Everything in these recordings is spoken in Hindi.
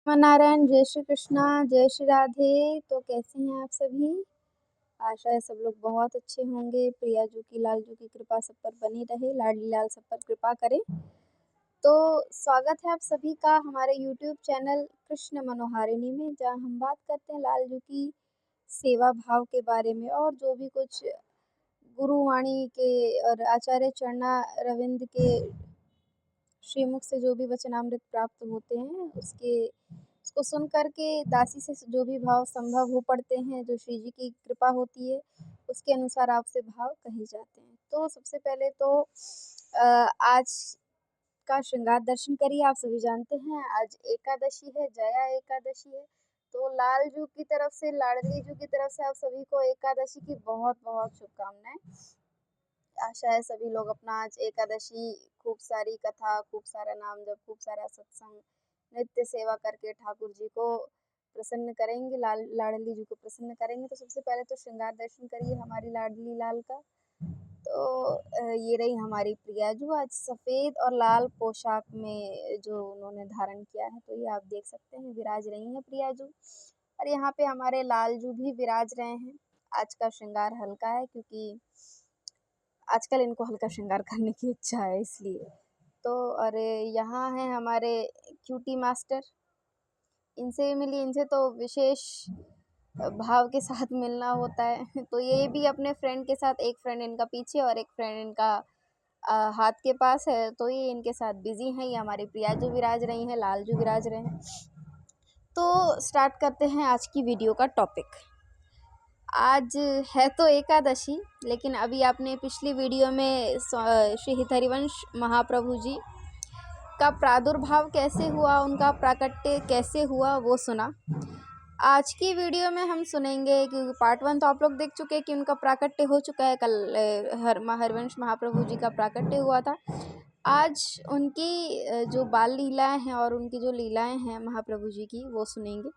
नारायण, जय श्री कृष्णा, जय श्री राधे। तो कैसे हैं आप सभी? आशा है सब लोग बहुत अच्छे होंगे। प्रिया जी की, लाल जी की कृपा सब पर बनी रहे, लाडली लाल सब पर कृपा करे। तो स्वागत है आप सभी का हमारे यूट्यूब चैनल कृष्ण मनोहारिणी में, जहाँ हम बात करते हैं लाल जी की सेवा भाव के बारे में और जो भी कुछ गुरुवाणी के और आचार्य चरणा रविंद के श्रीमुख से जो भी वचनामृत प्राप्त होते हैं उसको सुन कर के दासी से जो भी भाव संभव हो पड़ते हैं, जो श्री जी की कृपा होती है उसके अनुसार आपसे भाव कहे जाते हैं। तो सबसे पहले तो आज का श्रृंगार दर्शन करिए। आप सभी जानते हैं आज एकादशी है, जया एकादशी है। तो लाल जू की तरफ से, लाडली जू की तरफ से आप सभी को एकादशी की बहुत बहुत शुभकामनाएं। आशा है सभी लोग अपना आज एकादशी खूब सारी कथा, खूब सारा नाम जप, खूब सारा सत्संग, नित्य सेवा करके ठाकुर जी को प्रसन्न करेंगे, लाडली जी को प्रसन्न करेंगे। तो सबसे पहले तो श्रृंगार दर्शन करिए हमारी लाडली लाल का। तो ये रही हमारी प्रिया जो आज सफ़ेद और लाल पोशाक में जो उन्होंने धारण किया है, तो ये आप देख सकते हैं विराज रही हैं प्रिया जू। और यहाँ पे हमारे लाल जू भी विराज रहे हैं। आज का श्रृंगार हल्का है क्योंकि आजकल इनको हल्का श्रृंगार करने की इच्छा है इसलिए। तो और यहाँ हैं हमारे क्यूटी मास्टर, इनसे मिली, इनसे तो विशेष भाव के साथ मिलना होता है। तो ये भी अपने फ्रेंड के साथ, एक फ्रेंड इनका पीछे और एक फ्रेंड इनका हाथ के पास है, तो ये इनके साथ बिजी हैं। ये हमारी प्रिया जो विराज रही हैं, लाल जो विराज रहे हैं। तो स्टार्ट करते हैं आज की वीडियो का टॉपिक। आज है तो एकादशी, लेकिन अभी आपने पिछली वीडियो में श्री हितहरिवंश महाप्रभु जी का प्रादुर्भाव कैसे हुआ, उनका प्राकट्य कैसे हुआ वो सुना। आज की वीडियो में हम सुनेंगे कि पार्ट 1 तो आप लोग देख चुके हैं कि उनका प्राकट्य हो चुका है। कल हरिवंश महाप्रभु जी का प्राकट्य हुआ था। आज उनकी जो बाल लीलाएं हैं और उनकी जो लीलाएं हैं महाप्रभु जी की, वो सुनेंगे।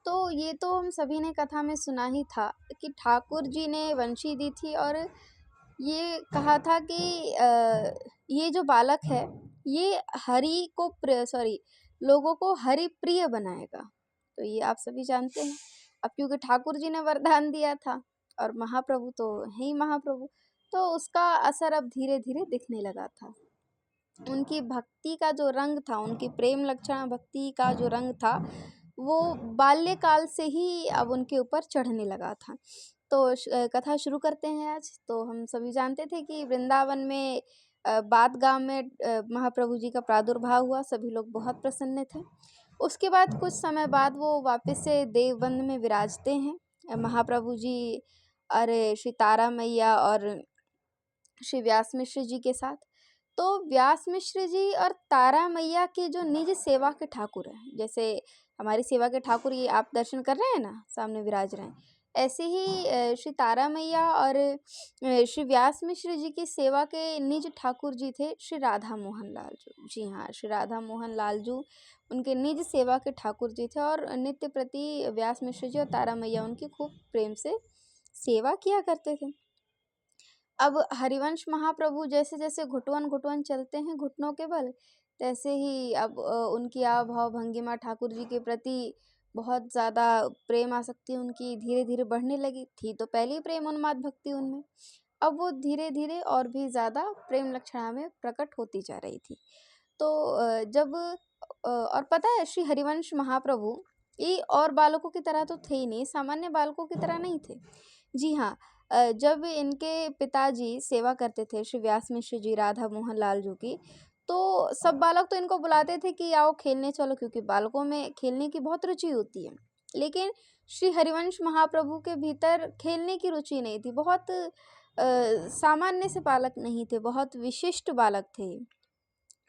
तो ये तो हम सभी ने कथा में सुना ही था कि ठाकुर जी ने वंशी दी थी और ये कहा था कि ये जो बालक है ये हरि को लोगों को हरि प्रिय बनाएगा। तो ये आप सभी जानते हैं। अब क्योंकि ठाकुर जी ने वरदान दिया था और महाप्रभु तो है ही महाप्रभु, तो उसका असर अब धीरे धीरे दिखने लगा था। उनकी भक्ति का जो रंग था, उनकी प्रेम लक्षण भक्ति का जो रंग था, वो बाल्यकाल से ही अब उनके ऊपर चढ़ने लगा था। तो कथा शुरू करते हैं आज। तो हम सभी जानते थे कि वृंदावन में बात गांव में महाप्रभु जी का प्रादुर्भाव हुआ, सभी लोग बहुत प्रसन्न थे। उसके बाद कुछ समय बाद वो वापस से देवबंद में विराजते हैं महाप्रभु जी, अरे श्री तारा मैया और श्री व्यास मिश्र जी के साथ। तो व्यास मिश्र जी और तारा मैया के जो निज सेवा के ठाकुर हैं, जैसे हमारी सेवा के ठाकुर ये आप दर्शन कर रहे हैं ना, सामने विराज रहे हैं, ऐसे ही श्री तारा मैया और श्री व्यास मिश्र जी की सेवा के निज ठाकुर जी थे श्री राधा मोहन लाल जू। जी हाँ, श्री राधा मोहन लाल जू उनके निज सेवा के ठाकुर जी थे और नित्य प्रति व्यास मिश्र जी और तारा मैया उनकी खूब प्रेम से सेवा किया करते थे। अब हरिवंश महाप्रभु जैसे जैसे घुटवन चलते हैं घुटनों के बल, तैसे ही अब उनकी आव भाव भंगिमा ठाकुर जी के प्रति बहुत ज़्यादा प्रेम आसक्ति उनकी धीरे धीरे बढ़ने लगी थी। तो पहली प्रेम उन्माद भक्ति उनमें, अब वो धीरे धीरे और भी ज़्यादा प्रेम लक्षणा में प्रकट होती जा रही थी। तो जब और पता है श्री हरिवंश महाप्रभु ये और बालकों की तरह तो थे ही नहीं, सामान्य बालकों की तरह नहीं थे। जी हाँ, जब इनके पिताजी सेवा करते थे श्री व्यास मिश्र जी राधा मोहन लाल जू की, तो सब बालक तो इनको बुलाते थे कि आओ खेलने चलो, क्योंकि बालकों में खेलने की बहुत रुचि होती है। लेकिन श्री हरिवंश महाप्रभु के भीतर खेलने की रुचि नहीं थी। बहुत सामान्य से बालक नहीं थे, बहुत विशिष्ट बालक थे।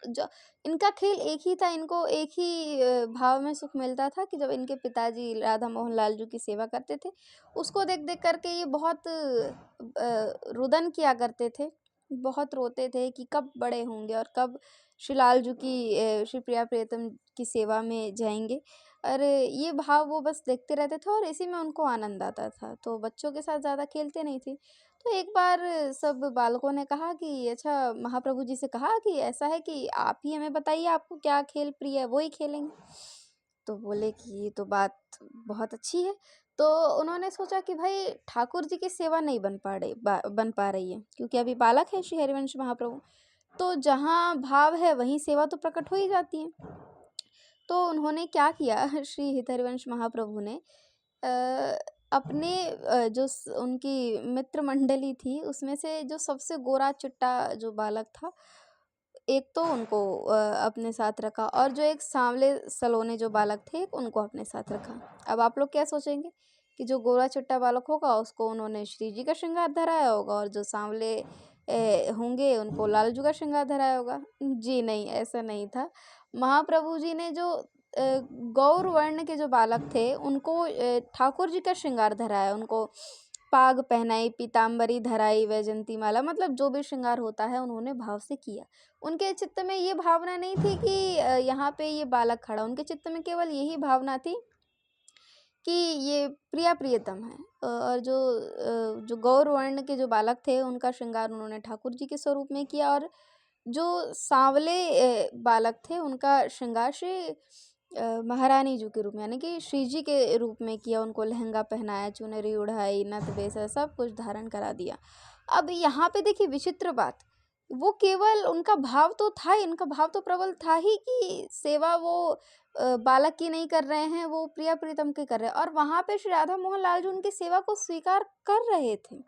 जो इनका खेल एक ही था, इनको एक ही भाव में सुख मिलता था कि जब इनके पिताजी राधा मोहन लाल जू की सेवा करते थे, उसको देख देख करके ये बहुत रुदन किया करते थे, बहुत रोते थे कि कब बड़े होंगे और कब श्री लाल जू की श्री प्रिया प्रियतम की सेवा में जाएंगे। अरे ये भाव वो बस देखते रहते थे और इसी में उनको आनंद आता था। तो बच्चों के साथ ज़्यादा खेलते नहीं थे। तो एक बार सब बालकों ने कहा कि अच्छा, महाप्रभु जी से कहा कि ऐसा है कि आप ही हमें बताइए आपको क्या खेल प्रिय है, वो ही खेलेंगे। तो बोले कि ये तो बात बहुत अच्छी है। तो उन्होंने सोचा कि भाई ठाकुर जी की सेवा नहीं बन पा रही है, क्योंकि अभी बालक है श्री हरिवंश महाप्रभु। तो जहाँ भाव है वहीं सेवा तो प्रकट हो ही जाती है। तो उन्होंने क्या किया श्री हरिवंश महाप्रभु ने अपने उनकी मित्र मंडली थी उसमें से जो सबसे गोरा चिट्टा जो बालक था, एक तो उनको अपने साथ रखा, और जो एक सांवले सलोने जो बालक थे उनको अपने साथ रखा। अब आप लोग क्या सोचेंगे कि जो गोरा चिट्टा बालक होगा उसको उन्होंने श्री जी का श्रृंगार धराया होगा, और जो सांवले होंगे उनको लालजू का श्रृंगार धराया होगा। जी नहीं, ऐसा नहीं था। महाप्रभु जी ने जो गौर वर्ण के जो बालक थे उनको ठाकुर जी का श्रृंगार धराया, उनको पाग पहनाई, पीताम्बरी धराई, वैजंती माला, मतलब जो भी श्रृंगार होता है उन्होंने भाव से किया। उनके चित्त में ये भावना नहीं थी कि यहाँ पे ये बालक खड़ा, उनके चित्त में केवल यही भावना थी कि ये प्रिया प्रियतम है। और जो गौर वर्ण के जो बालक थे उनका श्रृंगार उन्होंने ठाकुर जी के स्वरूप में किया, और जो सांवले बालक थे उनका श्रृंगार श्री महारानी जी के रूप में, यानी कि श्री जी के रूप में किया। उनको लहंगा पहनाया, चुनरी उढ़ाई, नथ बेसा, सब कुछ धारण करा दिया। अब यहाँ पे देखिए विचित्र बात, वो केवल उनका भाव तो था ही, उनका भाव तो प्रबल था ही कि सेवा वो बालक की नहीं कर रहे हैं, वो प्रिया प्रीतम की कर रहे हैं, और वहाँ पे श्री राधा मोहन लाल जी उनकी सेवा को स्वीकार कर रहे थे।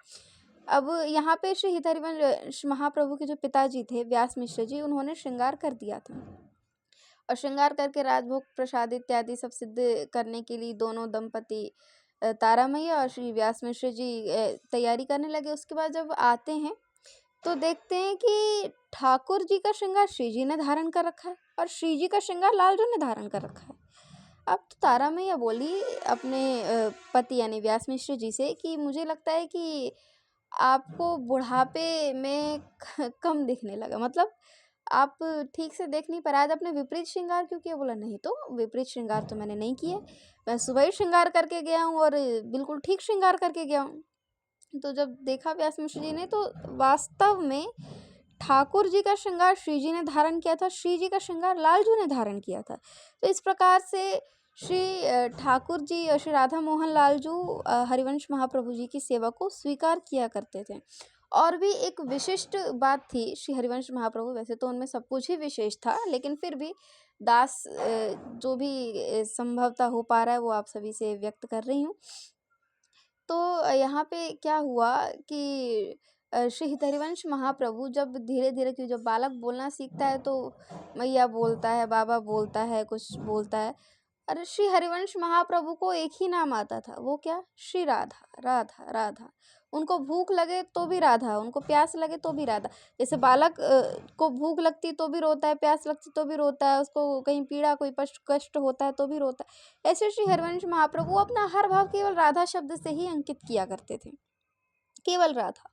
अब यहाँ पे श्री हरिवंश महाप्रभु के जो पिताजी थे व्यास मिश्र जी, उन्होंने श्रृंगार कर दिया था, और श्रृंगार करके राजभोग प्रसाद इत्यादि सब सिद्ध करने के लिए दोनों दंपति तारा मैया और श्री व्यास मिश्र जी तैयारी करने लगे। उसके बाद जब आते हैं तो देखते हैं कि ठाकुर जी का श्रृंगार श्री जी ने धारण कर रखा है, और श्री जी का श्रृंगार लालजू ने धारण कर रखा है। अब तो तारा मैया बोली अपने पति यानी व्यास मिश्र जी से कि मुझे लगता है कि आपको बुढ़ापे में कम दिखने लगा, मतलब आप ठीक से देख नहीं पा रहे। आज आपने विपरीत श्रृंगार क्यों किया? बोला नहीं तो विपरीत श्रृंगार तो मैंने नहीं किया, मैं सुबह ही श्रृंगार करके गया हूँ और बिल्कुल ठीक श्रृंगार करके गया हूँ। तो जब देखा व्यास मिश्र जी ने तो वास्तव में ठाकुर जी का श्रृंगार श्री जी ने धारण किया था, श्री जी का श्रृंगार लालजू ने धारण किया था। तो इस प्रकार से श्री ठाकुर जी और श्री राधा मोहन लालजू हरिवंश महाप्रभु जी की सेवा को स्वीकार किया करते थे। और भी एक विशिष्ट बात थी श्री हरिवंश महाप्रभु, वैसे तो उनमें सब कुछ ही विशेष था, लेकिन फिर भी दास जो भी संभवतः हो पा रहा है वो आप सभी से व्यक्त कर रही हूँ। तो यहाँ पे क्या हुआ कि श्री हरिवंश महाप्रभु जब धीरे-धीरे, कि जब बालक बोलना सीखता है तो मैया बोलता है, बाबा बोलता है, कुछ बोलता है। और श्री हरिवंश महाप्रभु को एक ही नाम आता था, वो क्या? श्री राधा, राधा, राधा। उनको भूख लगे तो भी राधा, उनको प्यास लगे तो भी राधा। जैसे बालक को भूख लगती तो भी रोता है, प्यास लगती तो भी रोता है, उसको कहीं पीड़ा कोई कष्ट होता है तो भी रोता है। ऐसे श्री हरिवंश महाप्रभु अपना हर भाव केवल राधा शब्द से ही अंकित किया करते थे, केवल राधा।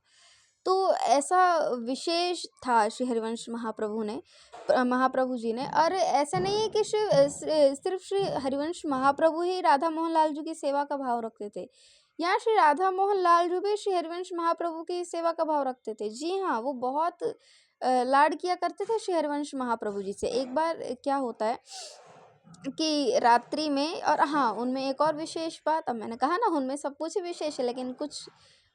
तो ऐसा विशेष था श्री हरिवंश महाप्रभु जी ने। और ऐसा नहीं है कि सिर्फ श्री हरिवंश महाप्रभु ही राधा मोहन लाल जी की सेवा का भाव रखते थे, यहाँ श्री राधा मोहन लाल जी भी श्री हरिवंश महाप्रभु की सेवा का भाव रखते थे। जी हाँ, वो बहुत लाड किया करते थे श्री हरिवंश महाप्रभु जी से। एक बार क्या होता है कि रात्रि में, और हाँ उनमें एक और विशेष बात, अब मैंने कहा ना उनमें सब कुछ ही विशेष है, लेकिन कुछ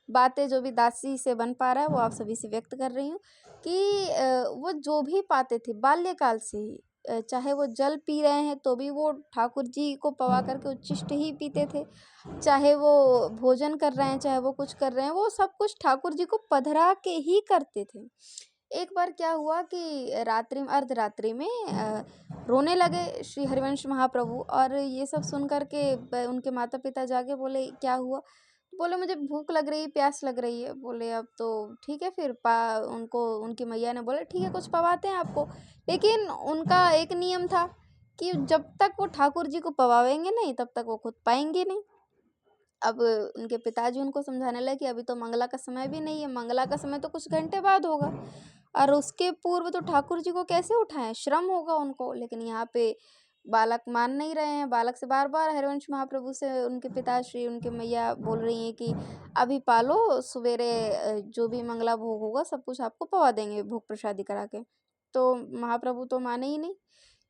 बातें जो भी दासी से बन पा रहा है वो आप सभी से व्यक्त कर रही हूँ कि वो जो भी पाते थे बाल्यकाल से ही, चाहे वो जल पी रहे हैं तो भी वो ठाकुर जी को पवा करके उच्छिष्ट ही पीते थे, चाहे वो भोजन कर रहे हैं, चाहे वो कुछ कर रहे हैं, वो सब कुछ ठाकुर जी को पधरा के ही करते थे। एक बार क्या हुआ कि रात्रि में, अर्धरात्रि में रोने लगे श्री हरिवंश महाप्रभु, और ये सब सुन कर के उनके माता पिता जाके बोले क्या हुआ? बोले मुझे भूख लग रही, प्यास लग रही है। बोले अब तो ठीक है, फिर उनको उनकी मैया ने बोला ठीक है कुछ पवाते हैं आपको। लेकिन उनका एक नियम था कि जब तक वो ठाकुर जी को पवावेंगे नहीं तब तक वो खुद पाएंगे नहीं। अब उनके पिताजी उनको समझाने लगे कि अभी तो मंगला का समय भी नहीं है, मंगला का समय तो कुछ घंटे बाद होगा, और उसके पूर्व तो ठाकुर जी को कैसे उठाएं, श्रम होगा उनको। लेकिन यहाँ पे बालक मान नहीं रहे हैं, बालक से बार बार हरिवंश महाप्रभु से उनके पिताश्री, उनके मैया बोल रही हैं कि अभी पालो, सवेरे जो भी मंगला भोग होगा सब कुछ आपको पवा देंगे भोग प्रसादी करा के। तो महाप्रभु तो माने ही नहीं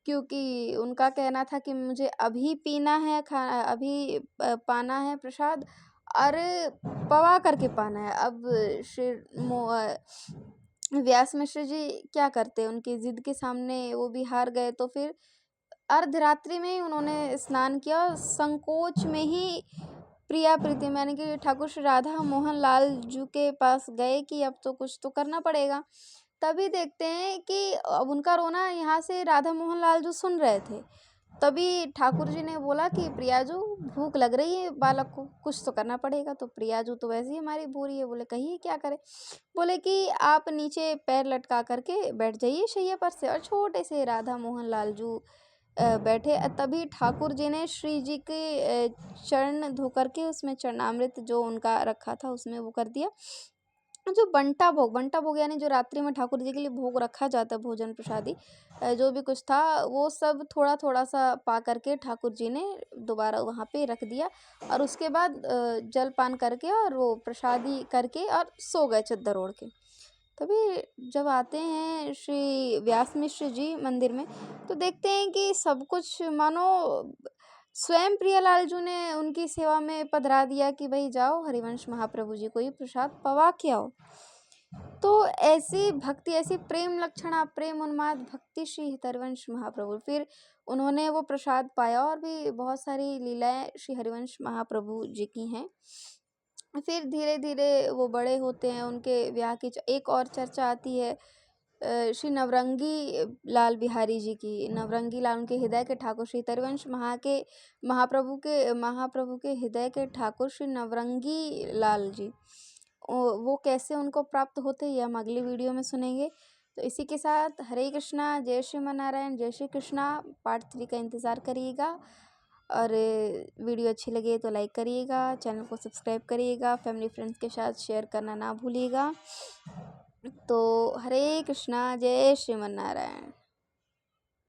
क्योंकि उनका कहना था कि मुझे अभी पीना है, अभी पाना है प्रसाद और पवा करके पाना है। अब व्यास मिश्र जी क्या करते, उनकी ज़िद के सामने वो भी हार गए। तो फिर अर्धरात्रि में ही उन्होंने स्नान किया, संकोच में ही प्रिया प्रीतिम यानी कि ठाकुर श्री राधा मोहन लाल जी के पास गए कि अब तो कुछ तो करना पड़ेगा। तभी देखते हैं कि अब उनका रोना यहाँ से राधा मोहन लाल जो सुन रहे थे। तभी ठाकुर जी ने बोला कि प्रियाजू भूख लग रही है बालक को, कुछ तो करना पड़ेगा। तो प्रियाजू तो वैसे ही हमारी भूरी है। बोले कहिए क्या करें। बोले कि आप नीचे पैर लटका करके बैठ जाइए शैया पर से। और छोटे से राधा मोहन लाल जू बैठे। तभी ठाकुर जी ने श्री जी के चरण धो करके उसमें चरणामृत जो उनका रखा था उसमें वो कर दिया। जो बंटा भोग यानी जो रात्रि में ठाकुर जी के लिए भोग रखा जाता है, भोजन प्रसादी जो भी कुछ था वो सब थोड़ा थोड़ा सा पा करके ठाकुर जी ने दोबारा वहाँ पे रख दिया। और उसके बाद जलपान करके और वो प्रसादी करके और सो गए चद्दर ओढ़ के। तभी जब आते हैं श्री व्यास मिश्र जी मंदिर में तो देखते हैं कि सब कुछ मानो स्वयं प्रियालाल जी ने उनकी सेवा में पधरा दिया कि भाई जाओ हरिवंश महाप्रभु जी को ही प्रसाद पवा के आओ। तो ऐसी भक्ति, ऐसी प्रेम लक्षणा, प्रेम उन्माद भक्ति श्री हरिवंश महाप्रभु। फिर उन्होंने वो प्रसाद पाया और भी बहुत सारी लीलाएं श्री हरिवंश महाप्रभु जी की हैं। फिर धीरे धीरे वो बड़े होते हैं, उनके ब्याह की एक और चर्चा आती है श्री नवरंगी लाल बिहारी जी की। नवरंगी लाल उनके हृदय के ठाकुर, श्री हरिवंश महाप्रभु के हृदय के ठाकुर श्री नवरंगी लाल जी, वो कैसे उनको प्राप्त होते ये हम अगली वीडियो में सुनेंगे। तो इसी के साथ हरे कृष्णा, जय श्रीमन नारायण, जय श्री कृष्णा। पार्ट 3 का इंतज़ार करिएगा और वीडियो अच्छी लगे तो लाइक करिएगा, चैनल को सब्सक्राइब करिएगा, फैमिली फ्रेंड्स के साथ शेयर करना ना भूलिएगा। तो हरे कृष्णा, जय श्रीमन नारायण।